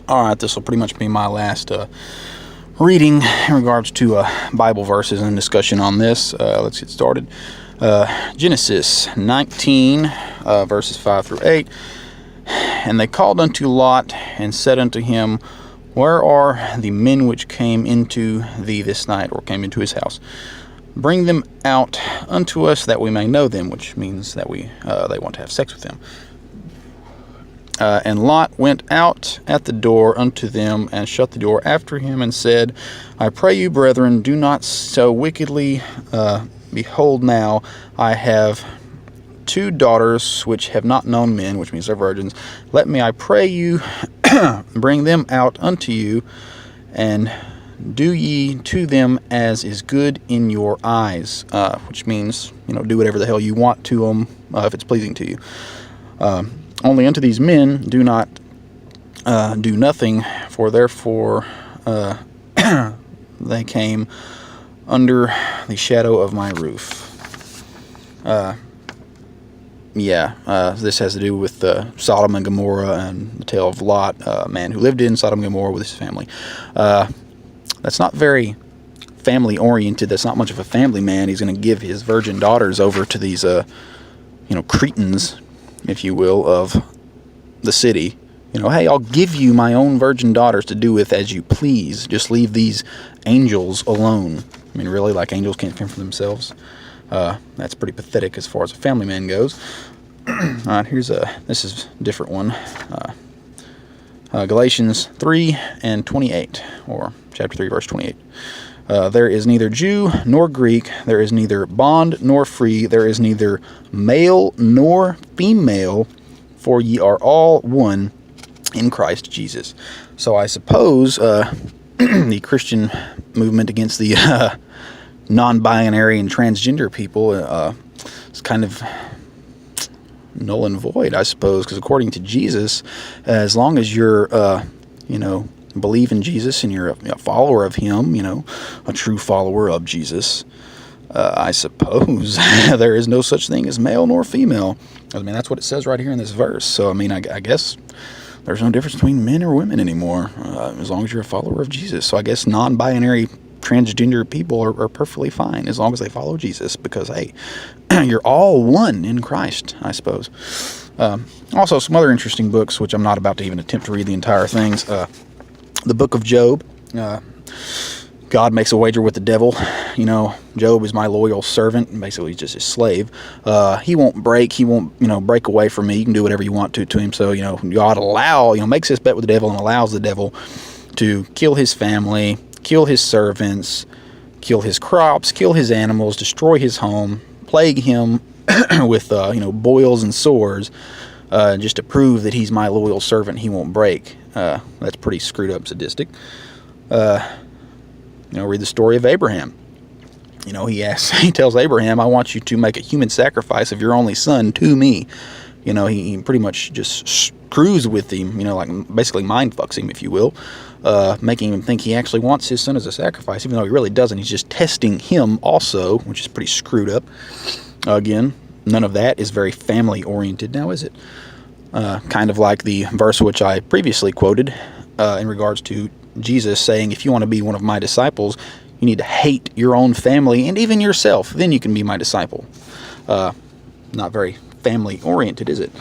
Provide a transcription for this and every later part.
Alright, this will pretty much be my last reading in regards to Bible verses and discussion on this. Let's get started. Genesis 19, verses 5 through 8. And they called unto Lot, and said unto him, Where are the men which came into thee this night, or came into his house? Bring them out unto us, that we may know them, which means that they want to have sex with them. And Lot went out at the door unto them, and shut the door after him, and said, I pray you, brethren, do not so wickedly. Behold, now I have 2 daughters which have not known men, which means they're virgins. Let me, I pray you, bring them out unto you, and do ye to them as is good in your eyes, which means, do whatever the hell you want to them, if it's pleasing to you. Only unto these men do not do nothing, for therefore they came under the shadow of my roof. This has to do with Sodom and Gomorrah and the tale of Lot, a man who lived in Sodom and Gomorrah with his family. That's not very family-oriented. That's not much of a family man. He's going to give his virgin daughters over to these, cretins, if you will, of the city. Hey, I'll give you my own virgin daughters to do with as you please. Just leave these angels alone. I mean, really, like angels can't fend for themselves? That's pretty pathetic as far as a family man goes. Alright, this is a different one. Galatians 3 and 28, or chapter 3, verse 28. There is neither Jew nor Greek, there is neither bond nor free, there is neither male nor female, for ye are all one in Christ Jesus. So I suppose the Christian movement against the non-binary and transgender people is kind of null and void, I suppose, because according to Jesus, as long as you're, believe in Jesus and you're a follower of Him, a true follower of Jesus, I suppose there is no such thing as male nor female. I mean, that's what it says right here in this verse. So, I mean, I guess there's no difference between men or women anymore, as long as you're a follower of Jesus. So I guess non-binary transgender people are perfectly fine as long as they follow Jesus, because, hey, you're all one in Christ, I suppose. Also, some other interesting books, which I'm not about to even attempt to read the entire things. The book of Job. God makes a wager with the devil. Job is my loyal servant. Basically, he's just his slave. He won't break. He won't, break away from me. You can do whatever you want to him. So, God makes this bet with the devil and allows the devil to kill his family, kill his servants, kill his crops, kill his animals, destroy his home, plague him with, boils and sores, just to prove that he's my loyal servant. He won't break. That's pretty screwed up, sadistic. Read the story of Abraham. He tells Abraham, I want you to make a human sacrifice of your only son to me. He pretty much just screws with him, like basically mind fucks him, if you will, making him think he actually wants his son as a sacrifice, even though he really doesn't. He's just testing him also, which is pretty screwed up. Again, none of that is very family-oriented now, is it? Kind of like the verse which I previously quoted in regards to Jesus saying, if you want to be one of my disciples, you need to hate your own family and even yourself. Then you can be my disciple. Not very family-oriented, is it?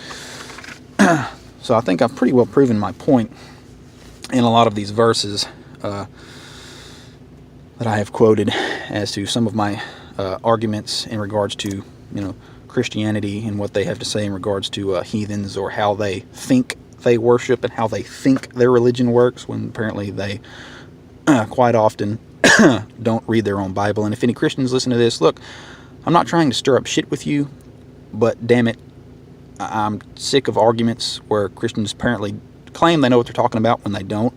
So I think I've pretty well proven my point in a lot of these verses that I have quoted as to some of my arguments in regards to, Christianity and what they have to say in regards to heathens, or how they think they worship and how they think their religion works, when apparently they quite often don't read their own Bible. And if any Christians listen to this, look, I'm not trying to stir up shit with you, but damn it, I'm sick of arguments where Christians apparently claim they know what they're talking about when they don't,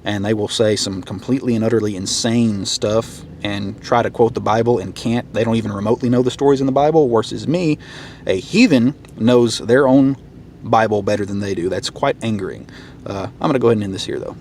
and they will say some completely and utterly insane stuff and try to quote the Bible and can't. They don't even remotely know the stories in the Bible, versus me, a heathen, knows their own Bible better than they do. That's quite angering. I'm going to go ahead and end this here, though.